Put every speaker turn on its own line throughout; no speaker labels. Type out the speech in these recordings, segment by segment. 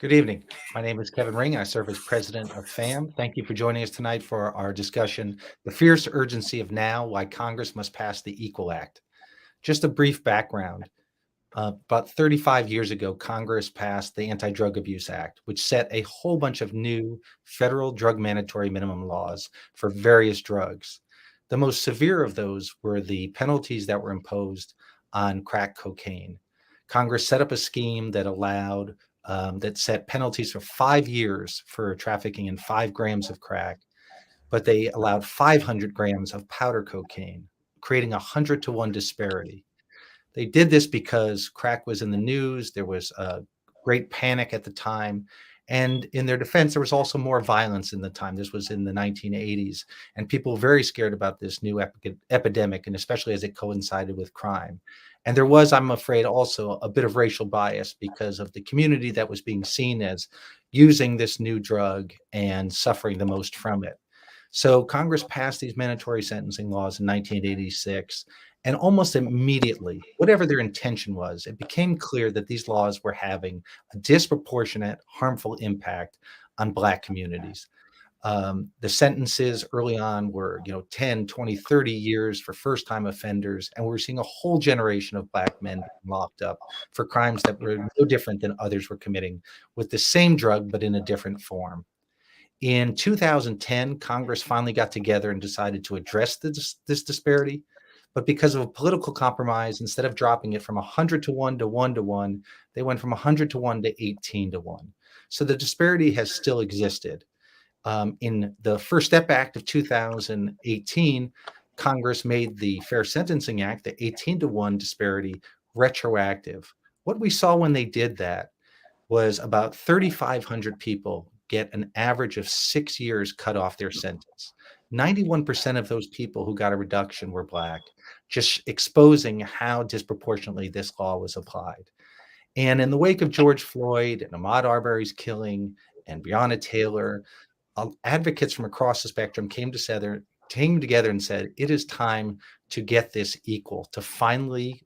Good evening. My name is Kevin Ring. I serve as president of FAMM. Thank you for joining us tonight for our discussion, The Fierce Urgency of Now, Why Congress Must Pass the Equal Act. Just a brief background. About 35 years ago, Congress passed the Anti-Drug Abuse Act, which set a whole bunch of new federal drug mandatory minimum laws for various drugs. The most severe of those were the penalties that were imposed on crack cocaine. Congress set up a scheme that allowed that set penalties for 5 years for trafficking in 5 grams of crack, but they allowed 500 grams of powder cocaine, creating a 100-to-1 disparity. They did this because crack was in the news. There was a great panic at the time. And in their defense, there was also more violence in the time. This was in the 1980s. And people were very scared about this new epidemic, and especially as it coincided with crime. And there was, I'm afraid, also a bit of racial bias because of the community that was being seen as using this new drug and suffering the most from it. So Congress passed these mandatory sentencing laws in 1986, and almost immediately, whatever their intention was, it became clear that these laws were having a disproportionate, harmful impact on Black communities. The sentences early on were, 10, 20, 30 years for first-time offenders, and we're seeing a whole generation of Black men being locked up for crimes that were no different than others were committing with the same drug, but in a different form. In 2010, Congress finally got together and decided to address this disparity. But because of a political compromise, instead of dropping it from 100-to-1 to 1-to-1, they went from 100-to-1 to 18-to-1. So the disparity has still existed. In the First Step Act of 2018, Congress made the Fair Sentencing Act, the 18-to-1 disparity, retroactive. What we saw when they did that was about 3,500 people get an average of 6 years cut off their sentence. 91% of those people who got a reduction were Black, just exposing how disproportionately this law was applied. And in the wake of George Floyd and Ahmaud Arbery's killing and Breonna Taylor, advocates from across the spectrum came together and said, it is time to get this equal, to finally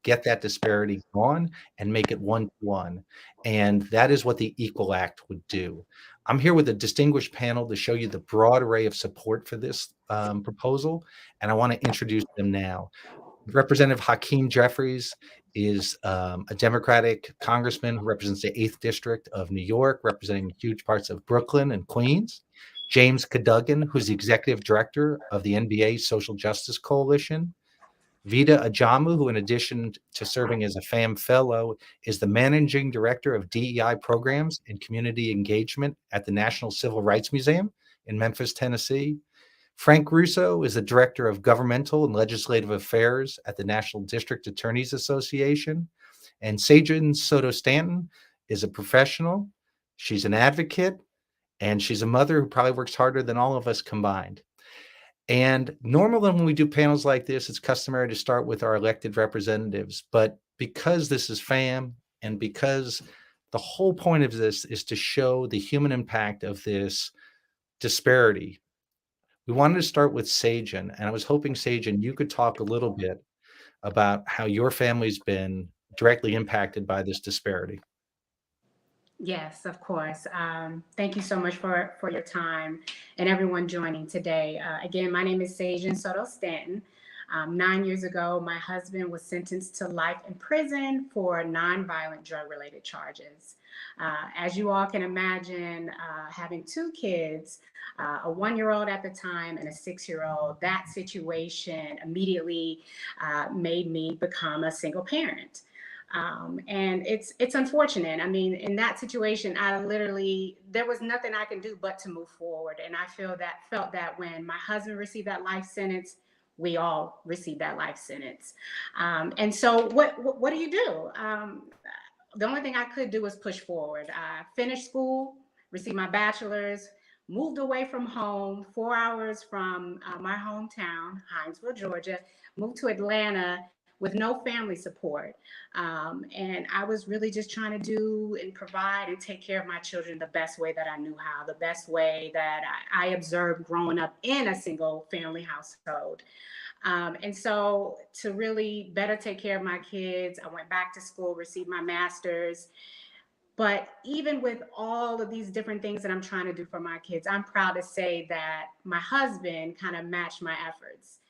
get that disparity gone and make it 1-to-1. And that is what the Equal Act would do. I'm here with a distinguished panel to show you the broad array of support for this proposal, and I want to introduce them now. Representative Hakeem Jeffries is a Democratic congressman who represents the 8th District of New York, representing huge parts of Brooklyn and Queens. James Cadogan, who's the executive director of the NBA Social Justice Coalition. Veda Ajamu, who in addition to serving as a FAMM fellow, is the managing director of DEI programs and community engagement at the National Civil Rights Museum in Memphis, Tennessee. Frank Russo is the Director of Governmental and Legislative Affairs at the National District Attorneys Association. And Sajan Soto-Stanton is a professional. She's an advocate, and she's a mother who probably works harder than all of us combined. And normally when we do panels like this, it's customary to start with our elected representatives. But because this is FAMM and because the whole point of this is to show the human impact of this disparity, we wanted to start with Sajan, and I was hoping, Sajan, you could talk a little bit about how your family's been directly impacted by this disparity.
Yes, of course. Thank you so much for your time and everyone joining today. Again, my name is Sajan Soto Stanton. 9 years ago, my husband was sentenced to life in prison for nonviolent drug-related charges. As you all can imagine, having two kids, a 1-year-old at the time and a 6-year-old, that situation immediately made me become a single parent. And it's unfortunate. I mean, in that situation, there was nothing I can do but to move forward. And I felt that when my husband received that life sentence, we all received that life sentence. And so what do you do? The only thing I could do was push forward. I finished school, received my bachelor's, moved away from home, 4 hours from my hometown, Hinesville, Georgia, moved to Atlanta with no family support. And I was really just trying to do and provide and take care of my children the best way that I knew how, the best way that I observed growing up in a single family household. And so to really better take care of my kids, I went back to school, received my master's. But even with all of these different things that I'm trying to do for my kids, I'm proud to say that my husband kind of matched my efforts.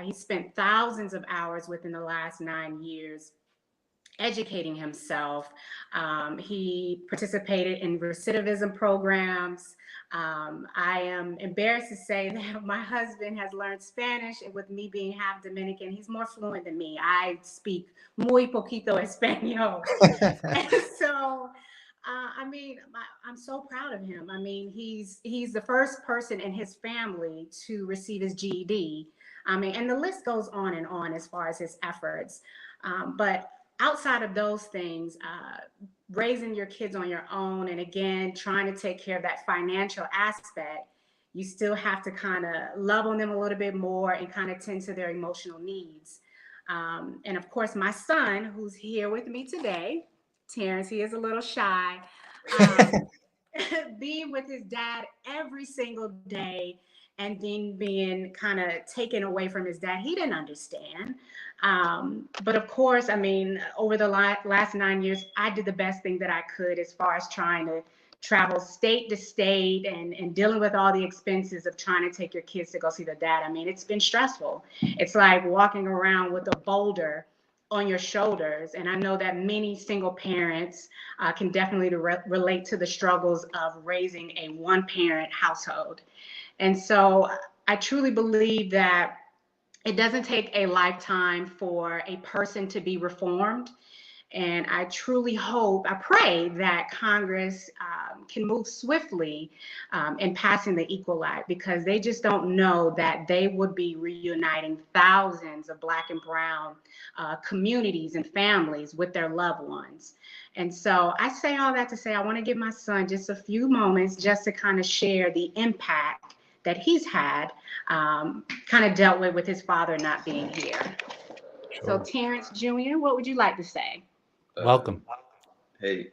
He spent thousands of hours within the last 9 years educating himself. He participated in recidivism programs. I am embarrassed to say that my husband has learned Spanish, and with me being half Dominican, he's more fluent than me. I speak muy poquito español. And so, I'm so proud of him. I mean, he's the first person in his family to receive his GED. And the list goes on and on as far as his efforts. But outside of those things, raising your kids on your own, and again, trying to take care of that financial aspect, you still have to kind of love on them a little bit more and kind of tend to their emotional needs. And of course, my son, who's here with me today, Terrence, he is a little shy. Um, being with his dad every single day and then being kind of taken away from his dad, he didn't understand. But of course, over the last 9 years, I did the best thing that I could as far as trying to travel state to state and dealing with all the expenses of trying to take your kids to go see their dad. It's been stressful. It's like walking around with a boulder on your shoulders. And I know that many single parents can definitely relate to the struggles of raising a one-parent household. And so I truly believe that it doesn't take a lifetime for a person to be reformed. And I truly hope, I pray that Congress can move swiftly in passing the Equal Act, because they just don't know that they would be reuniting thousands of Black and Brown communities and families with their loved ones. And so I say all that to say I want to give my son just a few moments just to kind of share the impact that he's had, kind of dealt with his father not being here. So
Sure.
Terrence Jr., what would you like to say?
Welcome.
Hey,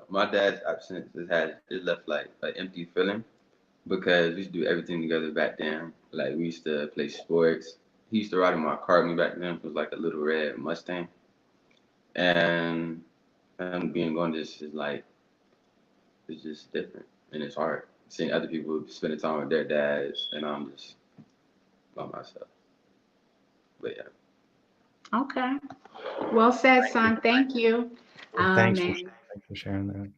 my dad's absence has left like an empty feeling because we used to do everything together back then. Like we used to play sports. He used to ride in my car with me back then. It was like a little red Mustang, and being gone just is like it's just different and it's hard seeing other people spending time with their dads, and I'm just by myself. But yeah.
Okay. Well said, son. Thank you.
Thanks for,
And
thanks for sharing that.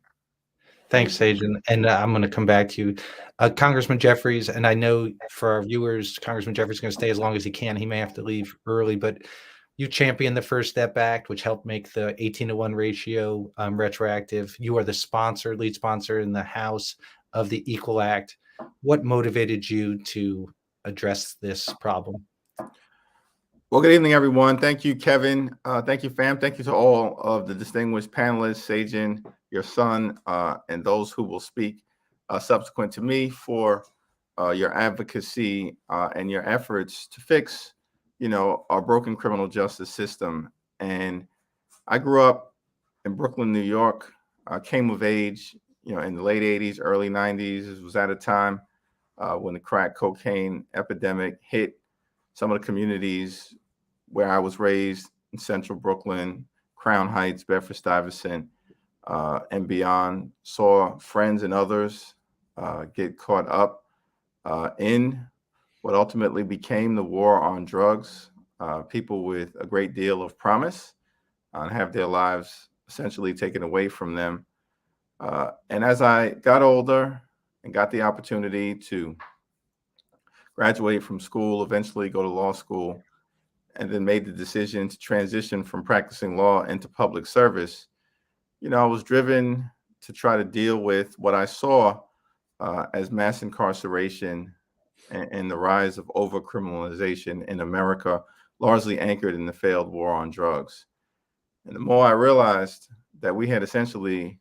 Thanks,
thank you.
Sage. And I'm going to come back to you. Congressman Jeffries, and I know for our viewers, Congressman Jeffries is going to stay as long as he can. He may have to leave early, but you championed the First Step Act, which helped make the 18-to-1 ratio retroactive. You are the sponsor, lead sponsor in the House of the Equal Act. What motivated you to address this problem?
Well, good evening, everyone. Thank you, Kevin. Thank you, FAMM. Thank you to all of the distinguished panelists, Sajin, your son, and those who will speak subsequent to me for your advocacy and your efforts to fix, our broken criminal justice system. And I grew up in Brooklyn, New York. I came of age, in the late 80s, early 90s. It was at a time when the crack cocaine epidemic hit some of the communities where I was raised in central Brooklyn, Crown Heights, Bedford-Stuyvesant, and beyond. Saw friends and others get caught up in what ultimately became the war on drugs. People with a great deal of promise and have their lives essentially taken away from them. And as I got older and got the opportunity to graduate from school, eventually go to law school, and then made the decision to transition from practicing law into public service, I was driven to try to deal with what I saw as mass incarceration and the rise of overcriminalization in America, largely anchored in the failed war on drugs. And the more I realized that we had essentially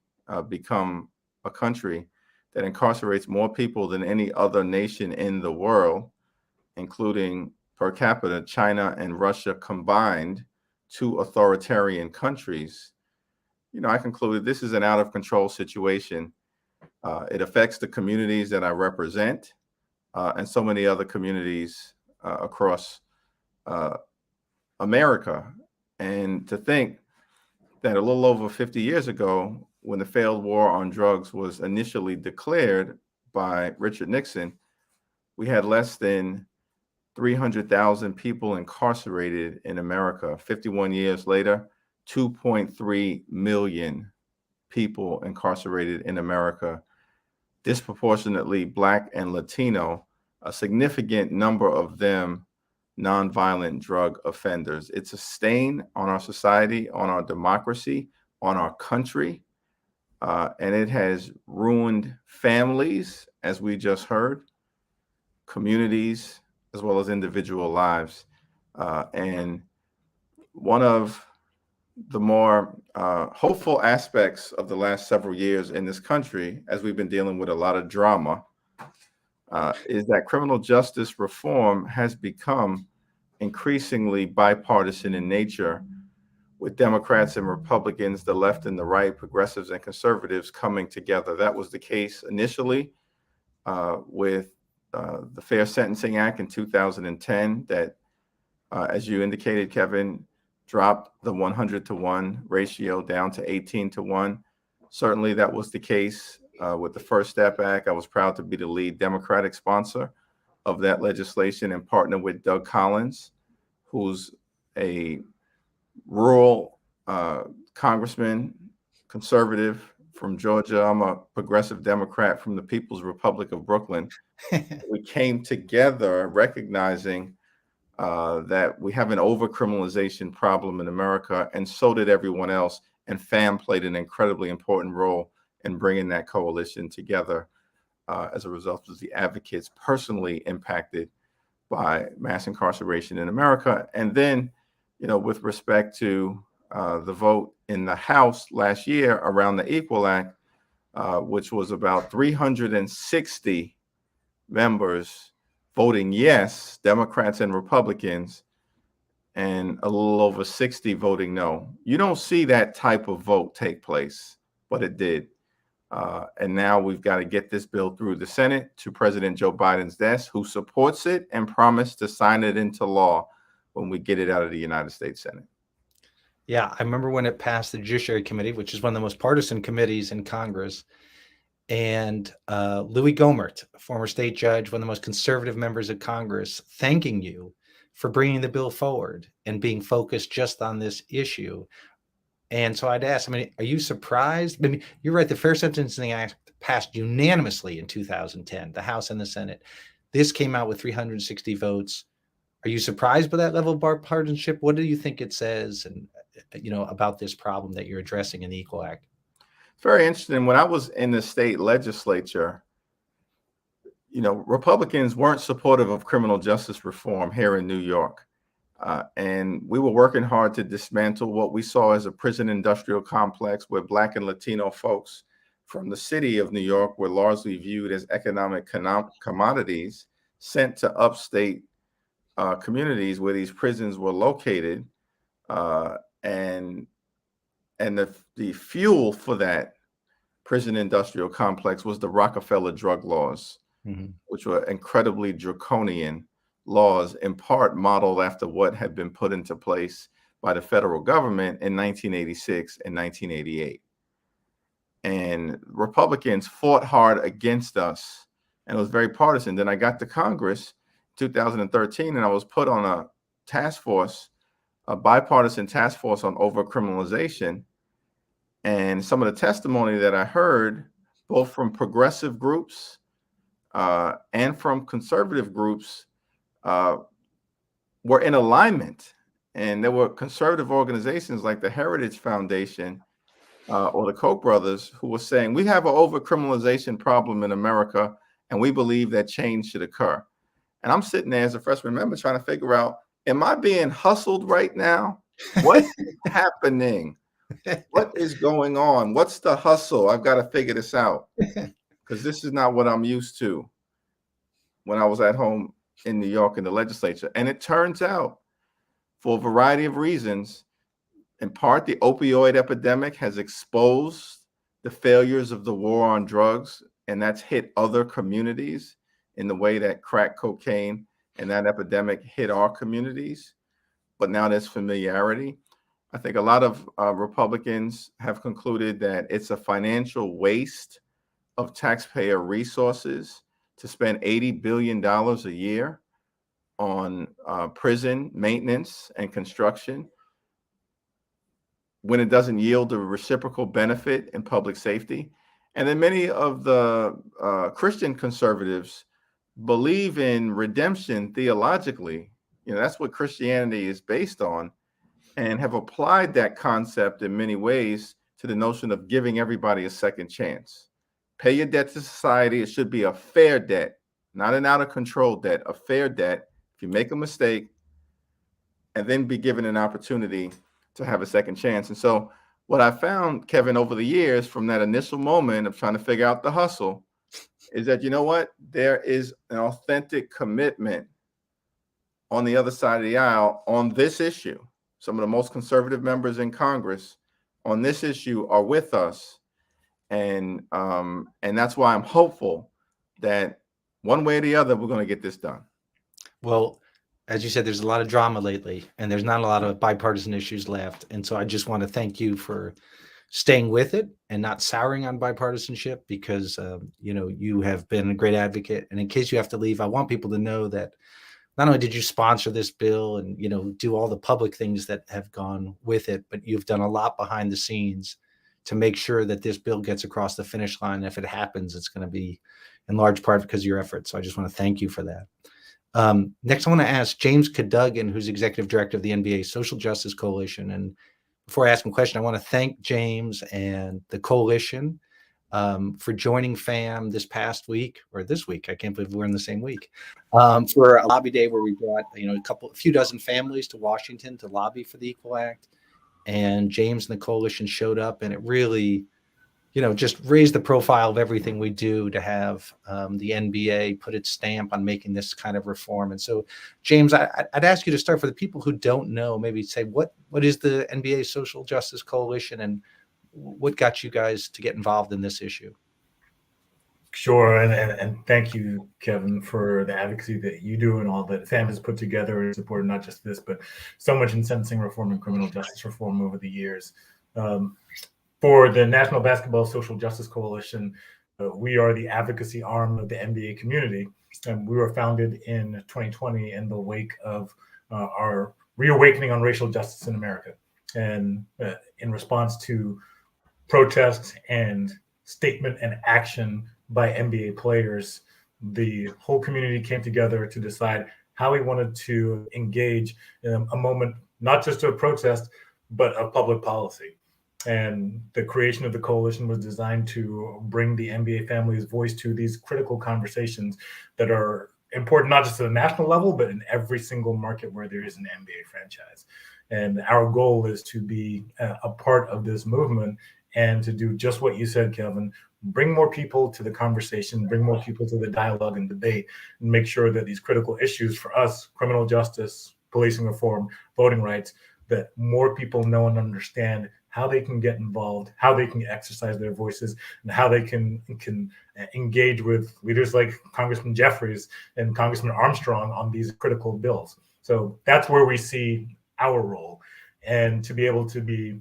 become a country that incarcerates more people than any other nation in the world, including per capita, China and Russia combined, two authoritarian countries, I concluded this is an out of control situation. It affects the communities that I represent and so many other communities across America. And to think that a little over 50 years ago, when the failed war on drugs was initially declared by Richard Nixon, we had less than 300,000 people incarcerated in America. 51 years later, 2.3 million people incarcerated in America, disproportionately Black and Latino, a significant number of them nonviolent drug offenders. It's a stain on our society, on our democracy, on our country, and it has ruined families, as we just heard, communities, as well as individual lives. And one of the more hopeful aspects of the last several years in this country, as we've been dealing with a lot of drama, is that criminal justice reform has become increasingly bipartisan in nature, with Democrats and Republicans, the left and the right, progressives and conservatives coming together. That was the case initially with the Fair Sentencing Act in 2010 that, as you indicated, Kevin, dropped the 100-to-1 ratio down to 18-to-1. Certainly that was the case with the First Step Act. I was proud to be the lead Democratic sponsor of that legislation and partner with Doug Collins, who's a rural congressman, conservative from Georgia. I'm a progressive Democrat from the People's Republic of Brooklyn. We came together recognizing that we have an over-criminalization problem in America, and so did everyone else. And FAMM played an incredibly important role in bringing that coalition together. As a result, was the advocates personally impacted by mass incarceration in America. And then, with respect to the vote in the House last year around the Equal Act, which was about 360 members voting yes, Democrats and Republicans, and a little over 60 voting no. You don't see that type of vote take place, but it did. And now we've got to get this bill through the Senate to President Joe Biden's desk, who supports it and promised to sign it into law when we get it out of the United States Senate.
Yeah, I remember when it passed the Judiciary Committee, which is one of the most partisan committees in Congress. And Louis Gohmert, a former state judge, one of the most conservative members of Congress, thanking you for bringing the bill forward and being focused just on this issue. And so I'd ask, are you surprised? You're right. The Fair Sentencing Act passed unanimously in 2010, the House and the Senate. This came out with 360 votes. Are you surprised by that level of bipartisanship? What do you think it says, and about this problem that you're addressing in the Equal Act?
It's very interesting. When I was in the state legislature, Republicans weren't supportive of criminal justice reform here in New York. And we were working hard to dismantle what we saw as a prison industrial complex where Black and Latino folks from the city of New York were largely viewed as economic commodities sent to upstate communities where these prisons were located. And the fuel for that prison industrial complex was the Rockefeller drug laws, which were incredibly draconian laws, in part modeled after what had been put into place by the federal government in 1986 and 1988. And Republicans fought hard against us, and it was very partisan. Then I got to Congress in 2013, and I was put on a task force, a bipartisan task force on overcriminalization. And some of the testimony that I heard, both from progressive groups and from conservative groups, were in alignment. And there were conservative organizations like the Heritage Foundation or the Koch brothers who were saying, we have an overcriminalization problem in America, and we believe that change should occur. And I'm sitting there as a freshman member trying to figure out, am I being hustled right now? What's happening? What is going on? What's the hustle? I've got to figure this out, because this is not what I'm used to when I was at home in New York in the legislature. And it turns out, for a variety of reasons, in part, the opioid epidemic has exposed the failures of the war on drugs, and that's hit other communities in the way that crack cocaine and that epidemic hit our communities. But now there's familiarity. I think a lot of Republicans have concluded that it's a financial waste of taxpayer resources to spend $80 billion a year on prison maintenance and construction when it doesn't yield a reciprocal benefit in public safety. And then many of the Christian conservatives believe in redemption theologically. That's what Christianity is based on, and have applied that concept in many ways to the notion of giving everybody a second chance. Pay your debt to society. It should be a fair debt, not an out of control debt, a fair debt. If you make a mistake, and then be given an opportunity to have a second chance. And so what I found, Kevin, over the years from that initial moment of trying to figure out the hustle is that, you know what, there is an authentic commitment on the other side of the aisle on this issue. Some of the most conservative members in Congress on this issue are with us. And that's why I'm hopeful that one way or the other, we're going to get this done.
Well, as you said, there's a lot of drama lately, and there's not a lot of bipartisan issues left. And so I just want to thank you for staying with it and not souring on bipartisanship, because, you have been a great advocate. And in case you have to leave, I want people to know that not only did you sponsor this bill and, do all the public things that have gone with it, but you've done a lot behind the scenes to make sure that this bill gets across the finish line. If it happens, it's going to be in large part because of your efforts. So I just want to thank you for that. Next, I want to ask James Cadogan, who's executive director of the NBA Social Justice Coalition. And before I ask him a question, I want to thank James and the coalition for joining FAMM this past week, or this week. I can't believe we're in the same week, for a lobby day where we brought a few dozen families to Washington to lobby for the Equal Act. And James and the coalition showed up, and it really just raised the profile of everything we do to have the NBA put its stamp on making this kind of reform. And so, James, I'd ask you to start, for the people who don't know, maybe say what is the NBA Social Justice Coalition, and what got you guys to get involved in this issue?
Sure, and thank you, Kevin, for the advocacy that you do and all that FAMM has put together and supported not just this, but so much in sentencing reform and criminal justice reform over the years. For the National Basketball Social Justice Coalition, we are the advocacy arm of the NBA community, and we were founded in 2020 in the wake of our reawakening on racial justice in America, and in response to protests and statement and action by NBA players, the whole community came together to decide how we wanted to engage in a moment, not just of protest, but of public policy. And the creation of the coalition was designed to bring the NBA family's voice to these critical conversations that are important, not just at the national level, but in every single market where there is an NBA franchise. And our goal is to be a part of this movement and to do just what you said, Kevin, bring more people to the conversation, bring more people to the dialogue and debate, and make sure that these critical issues for us, criminal justice, policing reform, voting rights, that more people know and understand how they can get involved, how they can exercise their voices, and how they can engage with leaders like Congressman Jeffries and Congressman Armstrong on these critical bills. So that's where we see our role. And to be able to be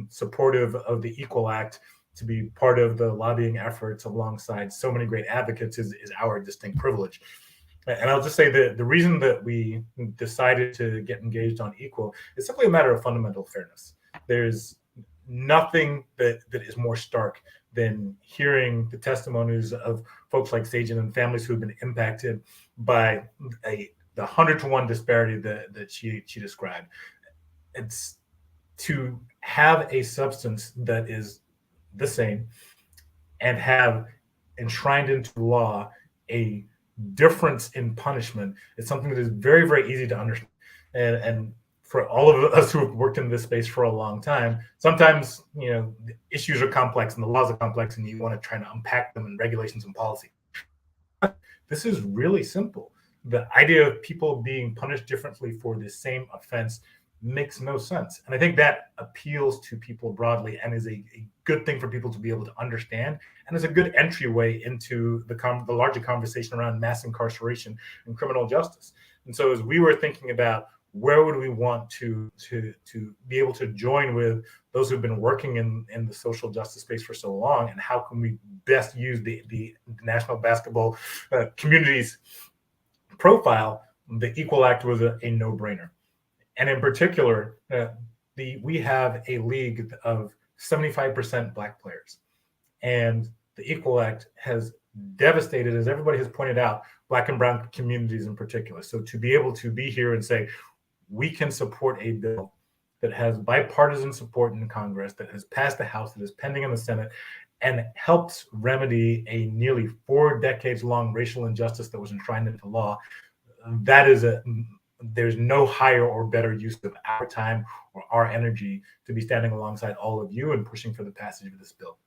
supportive of the Equal Act, to be part of the lobbying efforts alongside so many great advocates is our distinct privilege. And I'll just say that the reason that we decided to get engaged on Equal is simply a matter of fundamental fairness. There's nothing that is more stark than hearing the testimonies of folks like Sajan and families who have been impacted by the 100-to-1 disparity that she described. It's to have a substance that is the same and have enshrined into law a difference in punishment is something that is very, very easy to understand. And for all of us who have worked in this space for a long time, sometimes, the issues are complex and the laws are complex and you want to try to unpack them in regulations and policy. This is really simple. The idea of people being punished differently for the same offense makes no sense. And I think that appeals to people broadly and is a good thing for people to be able to understand, and is a good entryway into the larger conversation around mass incarceration and criminal justice. And so as we were thinking about where would we want to be able to join with those who've been working in the social justice space for so long, and how can we best use the national basketball community's profile? The Equal Act was a no-brainer. And in particular, we have a league of 75% Black players. And the Equal Act has devastated, as everybody has pointed out, Black and brown communities in particular. So to be able to be here and say, we can support a bill that has bipartisan support in Congress, that has passed the House, that is pending in the Senate, and helps remedy a nearly 4 decades long racial injustice that was enshrined into law, there's no higher or better use of our time or our energy to be standing alongside all of you and pushing for the passage of this bill.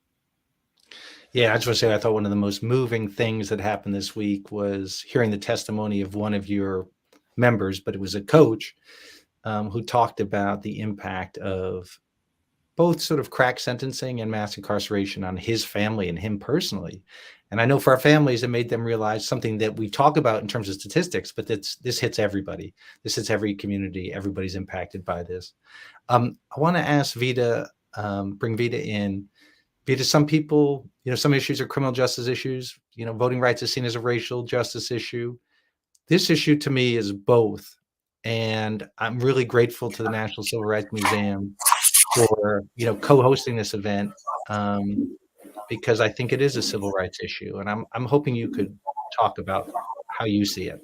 Yeah, I just want to say I thought one of the most moving things that happened this week was hearing the testimony of one of your members, but it was a coach who talked about the impact of both sort of crack sentencing and mass incarceration on his family and him personally. And I know for our families, it made them realize something that we talk about in terms of statistics, but this hits everybody. This hits every community. Everybody's impacted by this. I want to ask Veda, bring Veda in. Veda, some people, some issues are criminal justice issues. Voting rights is seen as a racial justice issue. This issue to me is both. And I'm really grateful to the National Civil Rights Museum for, co-hosting this event, because I think it is a civil rights issue. And I'm hoping you could talk about how you see it.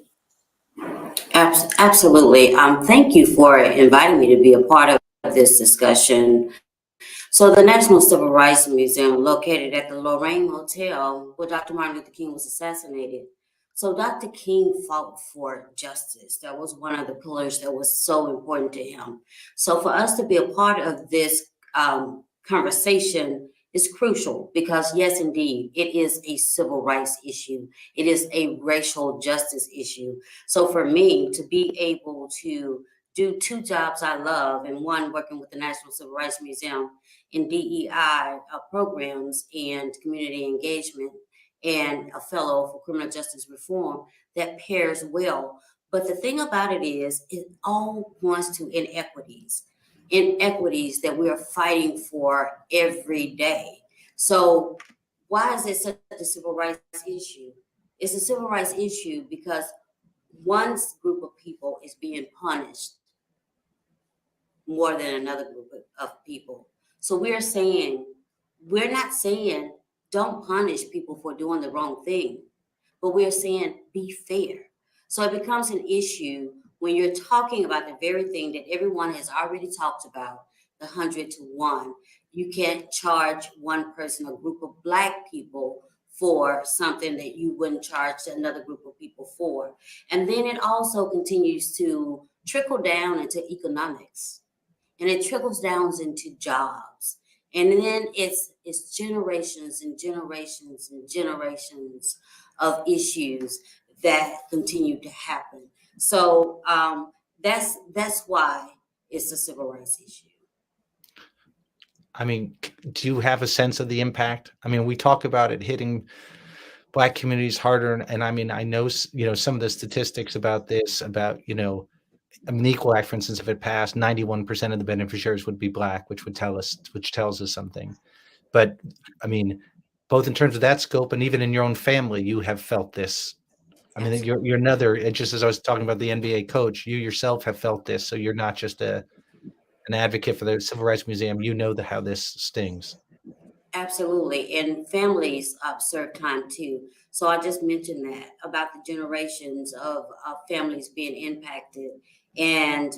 Absolutely. Thank you for inviting me to be a part of this discussion. So the National Civil Rights Museum, located at the Lorraine Hotel where Dr. Martin Luther King was assassinated. So Dr. King fought for justice. That was one of the pillars that was so important to him. So for us to be a part of this conversation is crucial because, yes, indeed, it is a civil rights issue. It is a racial justice issue. So for me to be able to do 2 jobs I love, and one working with the National Civil Rights Museum in DEI programs and community engagement, and a fellow for criminal justice reform, that pairs well. But the thing about it is, it all points to inequities that we are fighting for every day. So why is it such a civil rights issue? It's a civil rights issue because one group of people is being punished more than another group of people. So we're not saying don't punish people for doing the wrong thing, but we're saying be fair. So it becomes an issue when you're talking about the very thing that everyone has already talked about, the 100 to 1. You can't charge one person, a group of Black people, for something that you wouldn't charge another group of people for. And then it also continues to trickle down into economics, and it trickles down into jobs. And then it's generations and generations and generations of issues that continue to happen. So that's why it's a civil rights issue.
I mean, do you have a sense of the impact? I mean, we talk about it hitting Black communities harder. And I mean, I know, some of the statistics about this, about, the Equal Act, for instance, if it passed, 91% of the beneficiaries would be Black, which tells us something. But I mean, both in terms of that scope and even in your own family, you have felt this. I mean, you're another, just as I was talking about the NBA coach, you yourself have felt this. So you're not just an advocate for the Civil Rights Museum. You know how this stings.
Absolutely. And families serve time too. So I just mentioned that about the generations of families being impacted. And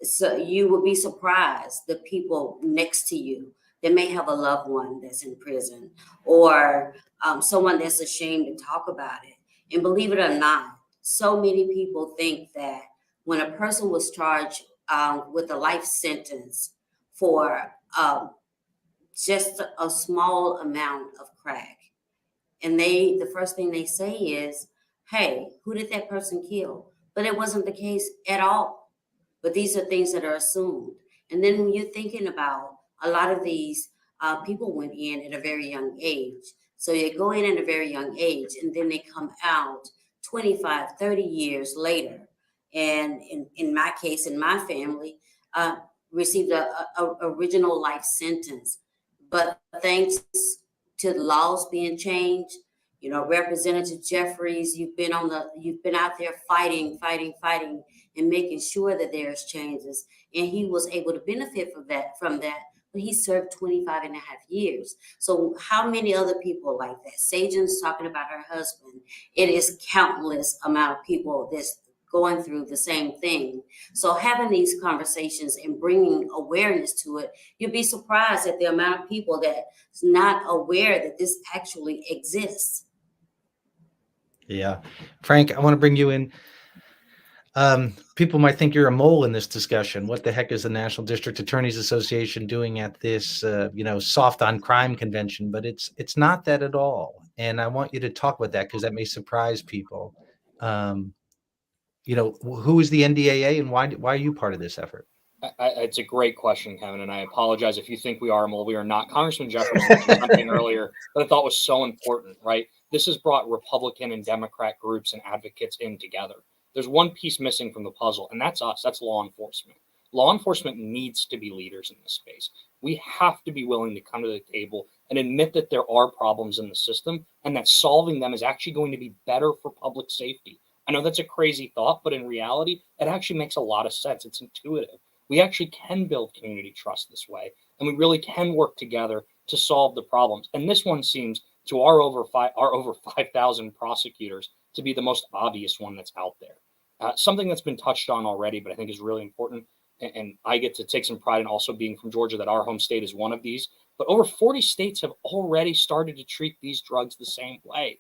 so you will be surprised the people next to you that may have a loved one that's in prison, or someone that's ashamed to talk about it. And believe it or not, so many people think that when a person was charged with a life sentence for just a small amount of crack, and the first thing they say is, hey, who did that person kill? But it wasn't the case at all. But these are things that are assumed. And then when you're thinking about a lot of these people went in at a very young age. So they go in at a very young age, and then they come out 25, 30 years later. and in my case, in my family, received a original life sentence. But thanks to the laws being changed, you know, Representative Jeffries, you've been out there fighting, and making sure that there's changes. And he was able to benefit from that. But he served 25 and a half years. So how many other people like that? Sajan's talking about her husband. It is countless amount of people that's going through the same thing. So having these conversations and bringing awareness to it, you'd be surprised at the amount of people that's not aware that this actually exists.
Yeah. Frank, I want to bring you in. People might think you're a mole in this discussion. What the heck is the National District Attorneys Association doing at this, soft on crime convention? But it's not that at all. And I want you to talk about that because that may surprise people. Who is the NDAA and why are you part of this effort?
It's a great question, Kevin, and I apologize if you think we are a mole. We are not. Congressman Jeffries mentioned something earlier that I thought was so important, right? This has brought Republican and Democrat groups and advocates in together. There's one piece missing from the puzzle, and that's us. That's law enforcement. Law enforcement needs to be leaders in this space. We have to be willing to come to the table and admit that there are problems in the system and that solving them is actually going to be better for public safety. I know that's a crazy thought, but in reality, it actually makes a lot of sense. It's intuitive. We actually can build community trust this way, and we really can work together to solve the problems. And this one seems to our over 5,000 prosecutors to be the most obvious one that's out there. Something that's been touched on already, but I think is really important, and I get to take some pride in also being from Georgia, that our home state is one of these. But over 40 states have already started to treat these drugs the same way.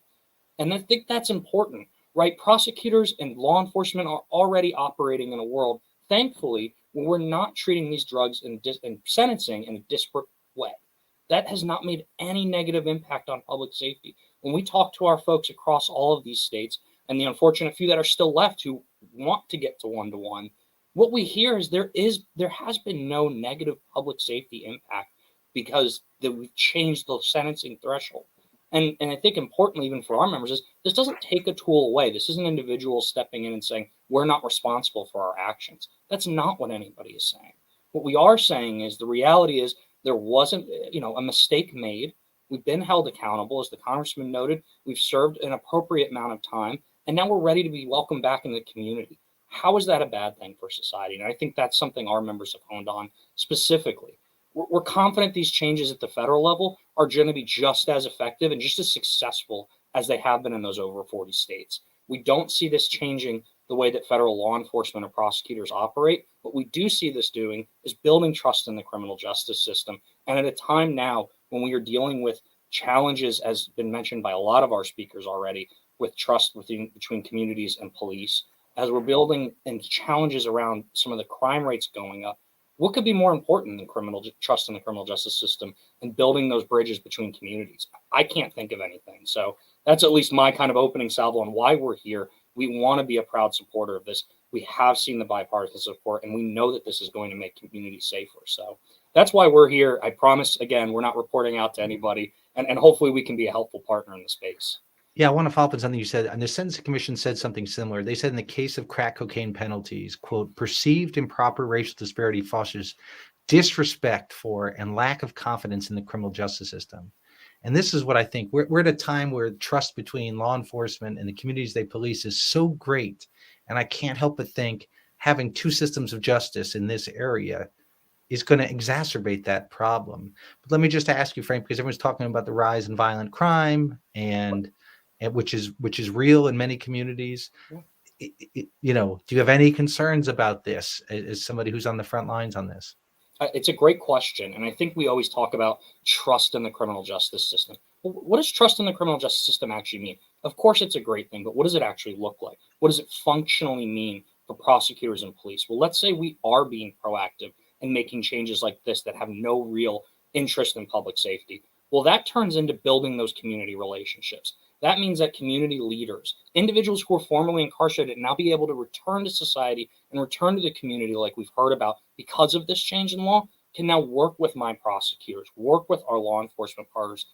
And I think that's important, right? Prosecutors and law enforcement are already operating in a world, thankfully, where we're not treating these drugs and sentencing in a disparate way. That has not made any negative impact on public safety. When we talk to our folks across all of these states, and the unfortunate few that are still left who want to get to 1-to-1, what we hear is there has been no negative public safety impact because we've changed the sentencing threshold. And I think importantly, even for our members, is this doesn't take a tool away. This isn't individuals stepping in and saying, we're not responsible for our actions. That's not what anybody is saying. What we are saying is the reality is there wasn't, a mistake made. We've been held accountable. As the congressman noted, we've served an appropriate amount of time, and now we're ready to be welcomed back in the community. How is that a bad thing for society? And I think that's something our members have honed on specifically. We're confident these changes at the federal level are going to be just as effective and just as successful as they have been in those over 40 states. We don't see this changing the way that federal law enforcement or prosecutors operate. What we do see this doing is building trust in the criminal justice system. And at a time now when we are dealing with challenges, as been mentioned by a lot of our speakers already, with trust between communities and police, as we're building and challenges around some of the crime rates going up, what could be more important than trust in the criminal justice system and building those bridges between communities? I can't think of anything. So that's at least my kind of opening salvo on why we're here. We want to be a proud supporter of this. We have seen the bipartisan support, and we know that this is going to make communities safer. So that's why we're here. I promise, again, we're not reporting out to anybody, and hopefully we can be a helpful partner in the space.
Yeah, I want to follow up on something you said. And the Sentencing Commission said something similar. They said in the case of crack cocaine penalties, quote, perceived improper racial disparity fosters disrespect for and lack of confidence in the criminal justice system. And this is what I think. We're at a time where trust between law enforcement and the communities they police is so great. And I can't help but think having two systems of justice in this area is going to exacerbate that problem. But let me just ask you, Frank, because everyone's talking about the rise in violent crime and which is real in many communities. Do you have any concerns about this as somebody who's on the front lines on this?
It's a great question. And I think we always talk about trust in the criminal justice system. Well, what does trust in the criminal justice system actually mean? Of course, it's a great thing, but what does it actually look like? What does it functionally mean for prosecutors and police? Well, let's say we are being proactive and making changes like this that have no real interest in public safety. Well, that turns into building those community relationships. That means that community leaders, individuals who are formerly incarcerated, now be able to return to society and return to the community like we've heard about because of this change in law, can now work with my prosecutors, work with our law enforcement partners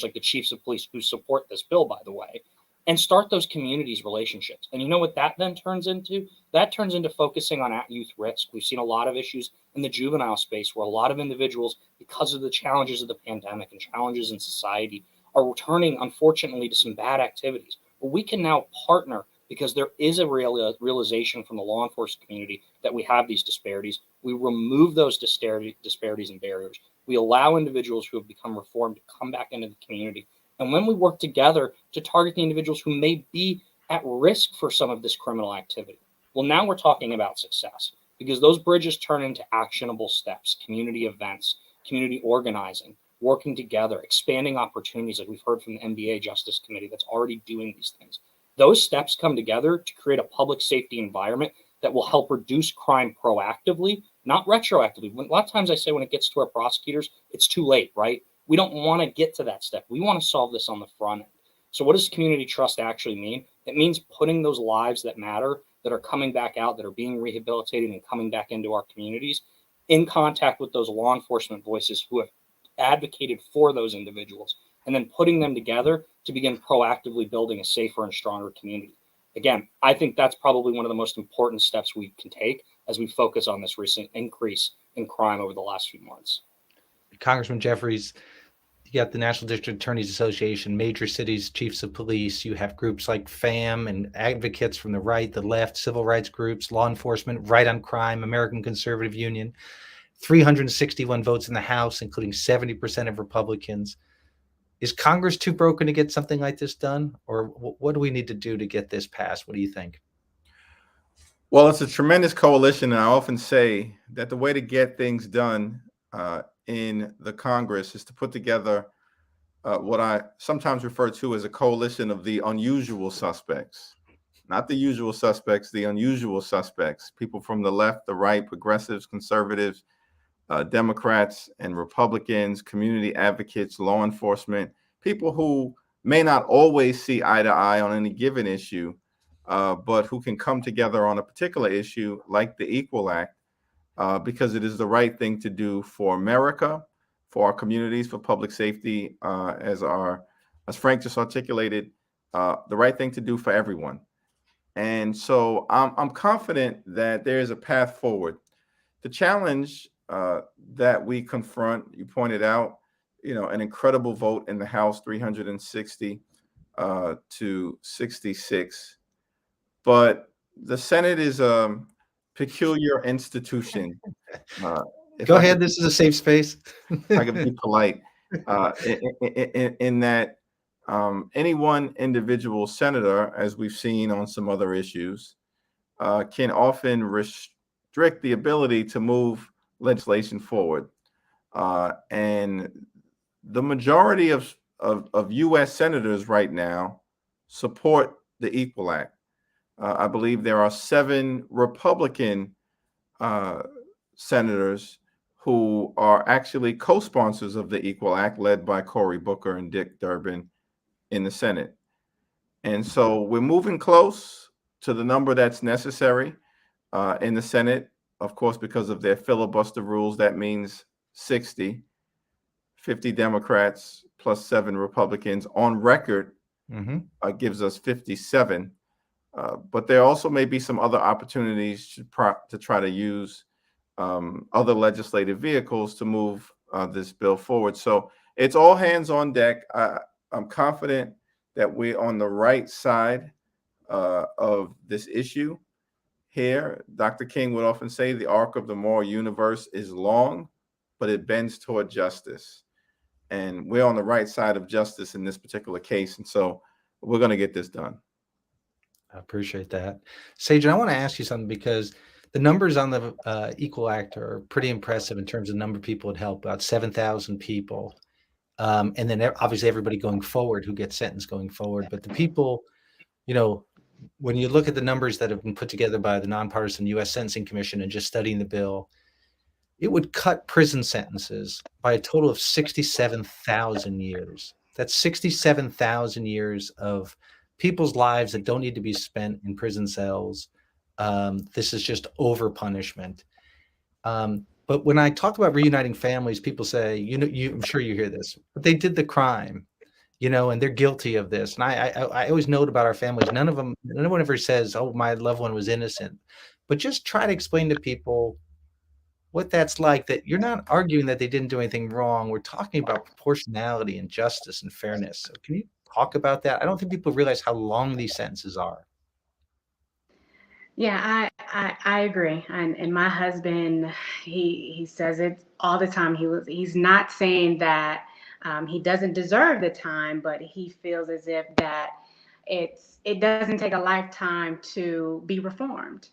like the chiefs of police who support this bill, by the way, and start those communities relationships. And you know what that then turns into? That turns into focusing on at youth risk. We've seen a lot of issues in the juvenile space where a lot of individuals, because of the challenges of the pandemic and challenges in society, are returning, unfortunately, to some bad activities. But we can now partner because there is a realization from the law enforcement community that we have these disparities. We remove those disparities and barriers. We allow individuals who have become reformed to come back into the community. And when we work together to target the individuals who may be at risk for some of this criminal activity, well, now we're talking about success, because those bridges turn into actionable steps, community events, community organizing, working together, expanding opportunities, like we've heard from the NDAA Justice Committee that's already doing these things. Those steps come together to create a public safety environment that will help reduce crime proactively, not retroactively. A lot of times I say when it gets to our prosecutors, it's too late, right? We don't want to get to that step. We want to solve this on the front end. So what does community trust actually mean? It means putting those lives that matter, that are coming back out, that are being rehabilitated and coming back into our communities, in contact with those law enforcement voices who have advocated for those individuals, and then putting them together to begin proactively building a safer and stronger community. Again, I think that's probably one of the most important steps we can take as we focus on this recent increase in crime over the last few months.
Congressman Jeffries, you got the National District Attorneys Association, major cities, chiefs of police. You have groups like FAMM and advocates from the right, the left, civil rights groups, law enforcement, Right on Crime, American Conservative Union, 361 votes in the House, including 70% of Republicans. Is Congress too broken to get something like this done? Or what do we need to do to get this passed? What do you think?
Well, it's a tremendous coalition, and I often say that the way to get things done in the Congress is to put together what I sometimes refer to as a coalition of the unusual suspects. Not the usual suspects, the unusual suspects, people from the left, the right, progressives, conservatives, Democrats and Republicans, community advocates, law enforcement, people who may not always see eye to eye on any given issue, but who can come together on a particular issue like the Equal Act, because it is the right thing to do for America, for our communities, for public safety, as Frank just articulated, the right thing to do for everyone. And so I'm confident that there is a path forward. The challenge that we confront, you pointed out, an incredible vote in the House, 360 to 66. But the Senate is a peculiar institution.
Go ahead. This is a safe space.
I can be polite in that any one individual senator, as we've seen on some other issues, can often restrict the ability to move legislation forward. And the majority of U.S. senators right now support the Equal Act. I believe there are 7 Republican senators who are actually co-sponsors of the Equal Act, led by Cory Booker and Dick Durbin in the Senate. And so we're moving close to the number that's necessary in the Senate. Of course, because of their filibuster rules, that means 60, 50 Democrats plus 7 Republicans on record gives us 57. But there also may be some other opportunities to try to use other legislative vehicles to move this bill forward. So it's all hands on deck. I'm confident that we're on the right side of this issue here. Dr. King would often say the arc of the moral universe is long, but it bends toward justice. And we're on the right side of justice in this particular case. And so we're going to get this done.
I appreciate that. Sagen, I want to ask you something, because the numbers on the Equal Act are pretty impressive in terms of number of people it helped, about 7,000 people. And then obviously everybody going forward who gets sentenced going forward. But the people, when you look at the numbers that have been put together by the nonpartisan U.S. Sentencing Commission and just studying the bill, it would cut prison sentences by a total of 67,000 years. That's 67,000 years of people's lives that don't need to be spent in prison cells. This is just over punishment. But when I talk about reuniting families, people say, I'm sure you hear this, but they did the crime. and they're guilty of this. And I always note about our families, no one ever says, oh, my loved one was innocent, but just try to explain to people what that's like, that you're not arguing that they didn't do anything wrong. We're talking about proportionality and justice and fairness. So can you talk about that? I don't think people realize how long these sentences are.
Yeah, I agree. And my husband, he says it all the time. He's not saying that he doesn't deserve the time, but he feels as if that it doesn't take a lifetime to be reformed.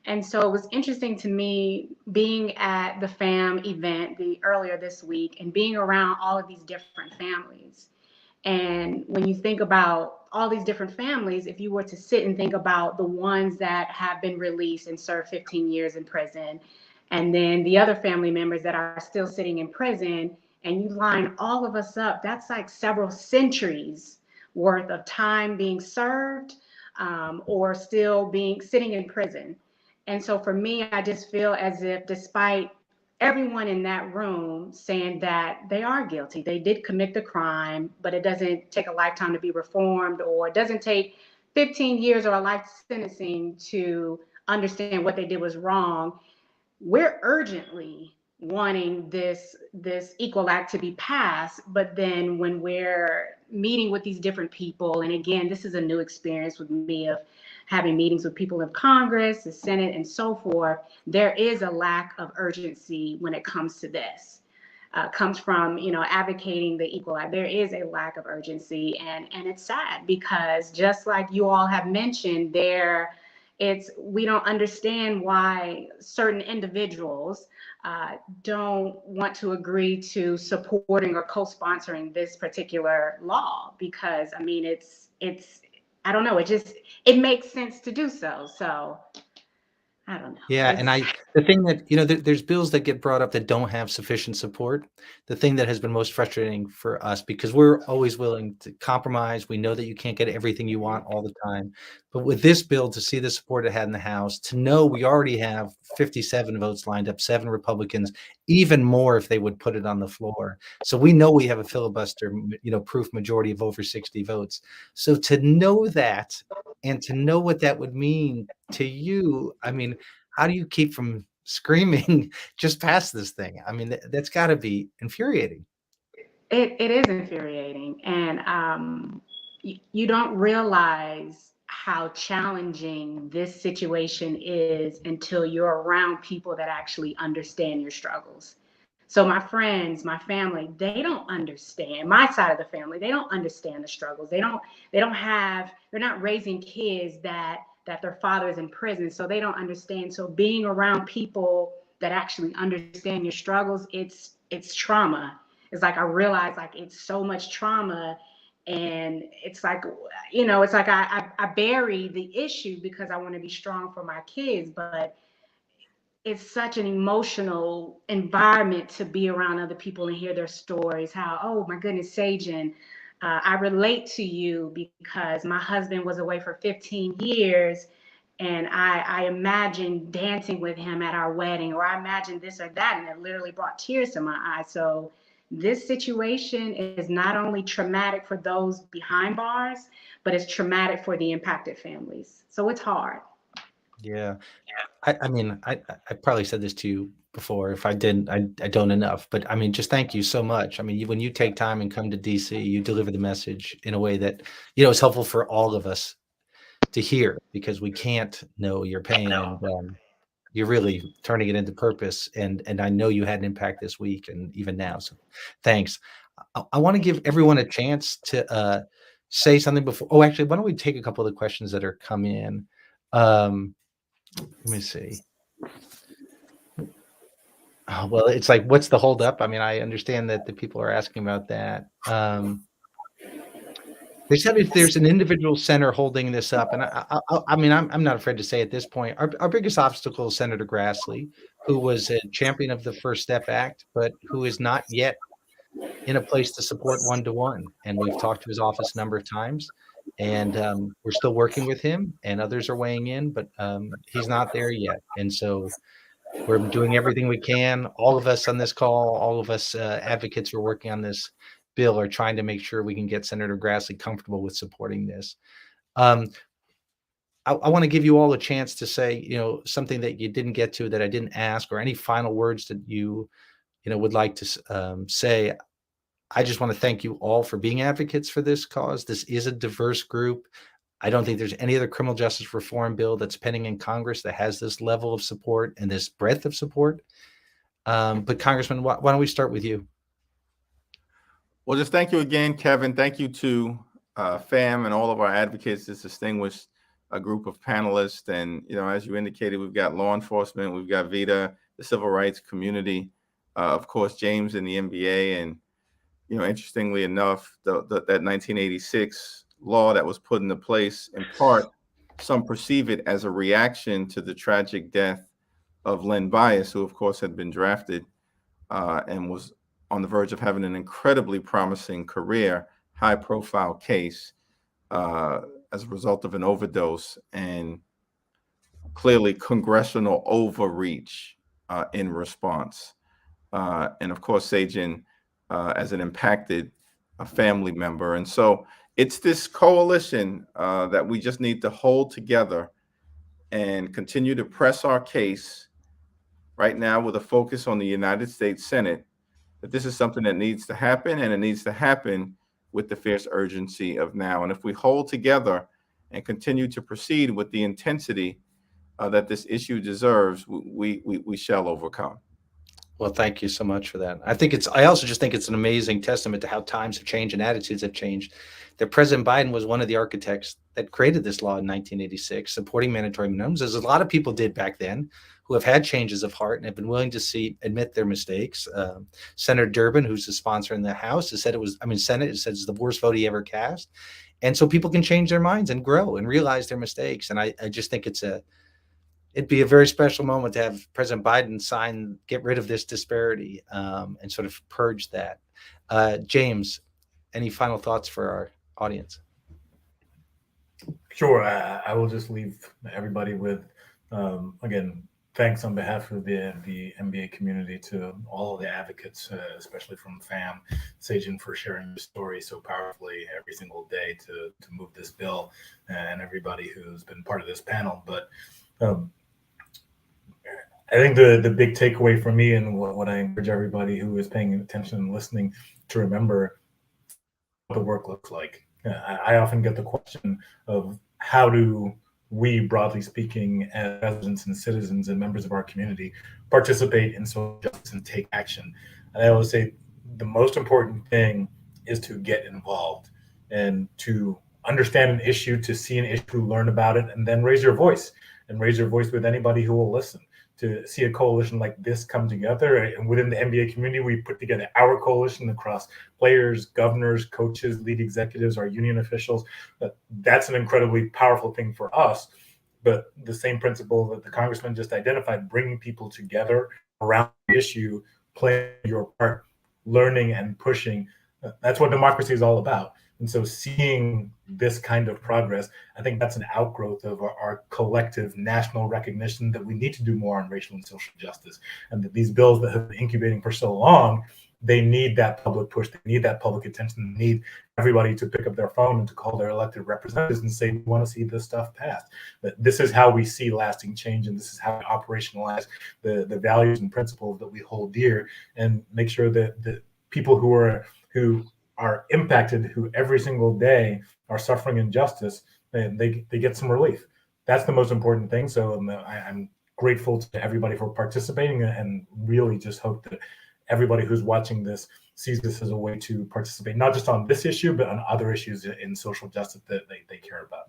And so it was interesting to me being at the FAMM event earlier this week and being around all of these different families. And when you think about all these different families, if you were to sit and think about the ones that have been released and served 15 years in prison, and then the other family members that are still sitting in prison, and you line all of us up, that's like several centuries worth of time being served, or still sitting in prison. And so for me, I just feel as if despite everyone in that room saying that they are guilty, they did commit the crime, but it doesn't take a lifetime to be reformed, or it doesn't take 15 years or a life sentencing to understand what they did was wrong. We're urgently wanting this equal act to be passed, but then when we're meeting with these different people, and again, this is a new experience with me of having meetings with people of Congress, the Senate, and so forth, there is a lack of urgency when it comes to this. Comes from, advocating the equal act. There is a lack of urgency, and it's sad because just like you all have mentioned, we don't understand why certain individuals don't want to agree to supporting or co-sponsoring this particular law, because I mean it's I don't know, it makes sense to do so. So I don't know.
Yeah, and the thing that, there's bills that get brought up that don't have sufficient support. The thing that has been most frustrating for us, because we're always willing to compromise. We know that you can't get everything you want all the time. But with this bill, to see the support it had in the House, to know we already have 57 votes lined up, 7 Republicans, even more if they would put it on the floor. So we know we have a filibuster, proof majority of over 60 votes. So to know that, and to know what that would mean to you, I mean, how do you keep from screaming, just pass this thing? I mean, that's got to be infuriating.
It is infuriating. And you don't realize how challenging this situation is until you're around people that actually understand your struggles. So my friends, my family, they don't understand my side of the family. They don't understand the struggles. They're not raising kids that their father is in prison. So they don't understand. So being around people that actually understand your struggles, it's trauma. It's like I realize like it's so much trauma, and it's like, it's like I bury the issue because I want to be strong for my kids, but it's such an emotional environment to be around other people and hear their stories. How, oh my goodness, Sajan, I relate to you because my husband was away for 15 years, and I imagined dancing with him at our wedding, or I imagined this or that, and it literally brought tears to my eyes. So this situation is not only traumatic for those behind bars, but it's traumatic for the impacted families. So it's hard.
Yeah. I mean, I probably said this to you before. If I didn't, I don't enough. But I mean, just thank you so much. I mean, when you take time and come to DC, you deliver the message in a way that, is helpful for all of us to hear, because we can't know your pain, and you're really turning it into purpose. And I know you had an impact this week and even now. So thanks. I want to give everyone a chance to say something before. Oh, actually, why don't we take a couple of the questions that are come in? Let me see. Oh, well, it's like, what's the holdup? I mean, I understand that the people are asking about that. They said if there's an individual center holding this up, and I mean, I'm not afraid to say at this point, our biggest obstacle is Senator Grassley, who was a champion of the First Step Act, but who is not yet in a place to support one-to-one. And we've talked to his office a number of times, and we're still working with him, and others are weighing in, but he's not there yet. And so we're doing everything we can. All of us on this call, all of us advocates are working on this bill are trying to make sure we can get Senator Grassley comfortable with supporting this. I want to give you all a chance to say, something that you didn't get to that I didn't ask, or any final words that you would like to say. I just want to thank you all for being advocates for this cause. This is a diverse group. I don't think there's any other criminal justice reform bill that's pending in Congress that has this level of support and this breadth of support. But Congressman, why don't we start with you?
Well, just thank you again, Kevin. Thank you to FAMM and all of our advocates, this distinguished group of panelists. And, as you indicated, we've got law enforcement, we've got Veda, the civil rights community, of course, James in the NBA. And, interestingly enough, that 1986 law that was put into place, in part, some perceive it as a reaction to the tragic death of Len Bias, who, of course, had been drafted and was on the verge of having an incredibly promising career, high-profile case as a result of an overdose, and clearly congressional overreach in response. And of course, Sajin as an impacted family member. And so it's this coalition that we just need to hold together and continue to press our case right now with a focus on the United States Senate, that this is something that needs to happen, and it needs to happen with the fierce urgency of now. And if we hold together and continue to proceed with the intensity that this issue deserves, we shall overcome.
Well, thank you so much for that. I also just think it's an amazing testament to how times have changed and attitudes have changed, that President Biden was one of the architects that created this law in 1986, supporting mandatory minimums, as a lot of people did back then, who have had changes of heart and have been willing to admit their mistakes. Senator Durbin, who's the sponsor in the House, has said Senate has said it's the worst vote he ever cast. And so people can change their minds and grow and realize their mistakes. And I just think it'd be a very special moment to have President Biden get rid of this disparity and sort of purge that. James, any final thoughts for our audience?
Sure. I will just leave everybody with, again, thanks on behalf of the NBA community to all of the advocates, especially from FAMM, Sajin, for sharing your story so powerfully every single day to move this bill, and everybody who's been part of this panel. But I think the big takeaway for me, and what I encourage everybody who is paying attention and listening to remember, what the work looks like. I often get the question of how do we, broadly speaking, as residents and citizens and members of our community, participate in social justice and take action. And I always say the most important thing is to get involved and to understand an issue, to see an issue, learn about it, and then raise your voice, and raise your voice with anybody who will listen. To see a coalition like this come together, and within the NBA community, we put together our coalition across players, governors, coaches, lead executives, our union officials. That's an incredibly powerful thing for us. But the same principle that the congressman just identified, bringing people together around the issue, playing your part, learning and pushing, that's what democracy is all about. And so seeing this kind of progress, I think that's an outgrowth of our collective national recognition that we need to do more on racial and social justice. And that these bills that have been incubating for so long, they need that public push, they need that public attention, they need everybody to pick up their phone and to call their elected representatives and say, we want to see this stuff passed. That this is how we see lasting change, and this is how we operationalize the values and principles that we hold dear, and make sure that the people who are impacted, who every single day are suffering injustice, they get some relief. That's the most important thing. So I'm grateful to everybody for participating, and really just hope that everybody who's watching this sees this as a way to participate, not just on this issue, but on other issues in social justice that they care about.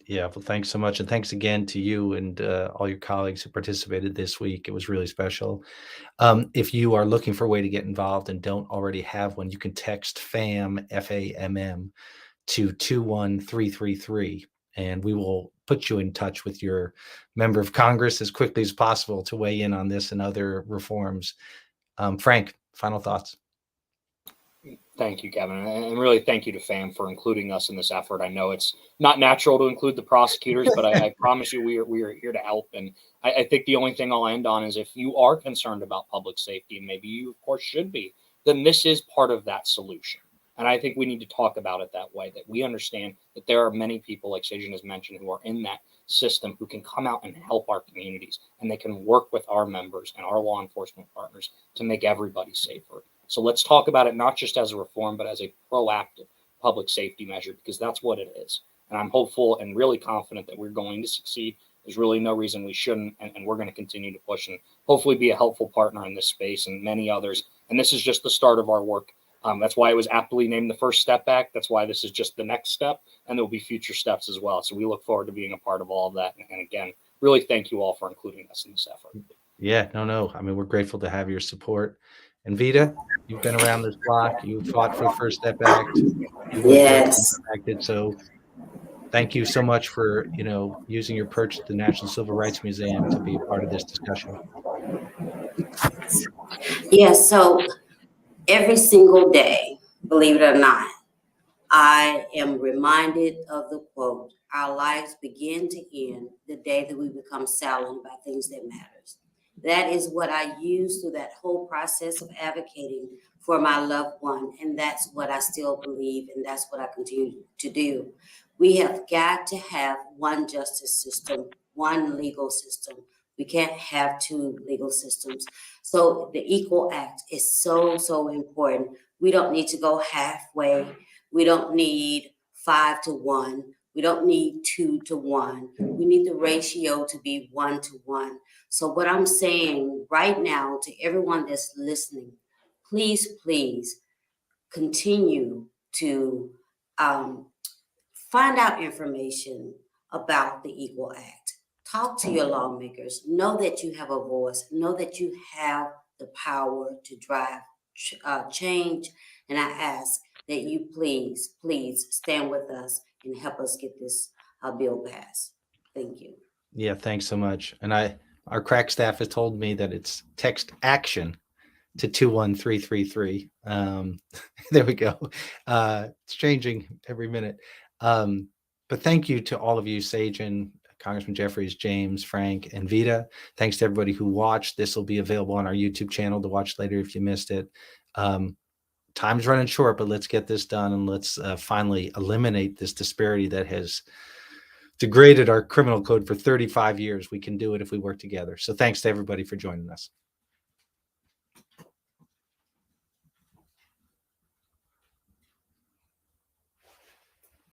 Yeah, well, thanks so much. And thanks again to you and all your colleagues who participated this week. It was really special. If you are looking for a way to get involved and don't already have one, you can text FAMM, FAMM, to 21333, and we will put you in touch with your member of Congress as quickly as possible to weigh in on this and other reforms. Frank, final thoughts?
Thank you, Kevin. And really thank you to FAMM for including us in this effort. I know it's not natural to include the prosecutors, but I promise you we are here to help. And I think the only thing I'll end on is, if you are concerned about public safety, and maybe you, of course, should be, then this is part of that solution. And I think we need to talk about it that way, that we understand that there are many people, like Sajan has mentioned, who are in that system who can come out and help our communities, and they can work with our members and our law enforcement partners to make everybody safer. So let's talk about it not just as a reform, but as a proactive public safety measure, because that's what it is. And I'm hopeful and really confident that we're going to succeed. There's really no reason we shouldn't, and we're going to continue to push and hopefully be a helpful partner in this space and many others. And this is just the start of our work. That's why it was aptly named the First Step Act. That's why this is just the next step, and there'll be future steps as well. So we look forward to being a part of all of that. And again, really thank you all for including us in this effort.
Yeah, no. I mean, we're grateful to have your support. And Veda, you've been around this block. You fought for the First Step Act. You weren't
Yes.
affected. So thank you so much for, using your perch at the National Civil Rights Museum to be a part of this discussion.
Yes, so every single day, believe it or not, I am reminded of the quote, "Our lives begin to end the day that we become silent about things that matters." That is what I use through that whole process of advocating for my loved one. And that's what I still believe, and that's what I continue to do. We have got to have one justice system, one legal system. We can't have two legal systems. So the Equal Act is so, so important. We don't need to go halfway. We don't need 5 to 1. We don't need 2 to 1. We need the ratio to be 1 to 1. So what I'm saying right now to everyone that's listening, please continue to find out information about the Equal Act. Talk to your lawmakers. Know that you have a voice. Know that you have the power to drive change. And I ask that you please stand with us and help us get this bill passed. Thank you.
Yeah, thanks so much. And our crack staff has told me that it's text action to 21333. There we go. It's changing every minute. But thank you to all of you, Sajan, Congressman Jeffries, James, Frank, and Veda. Thanks to everybody who watched. This will be available on our YouTube channel to watch later if you missed it. Time's running short, but let's get this done, and let's finally eliminate this disparity that has degraded our criminal code for 35 years. We can do it if we work together. So thanks to everybody for joining us.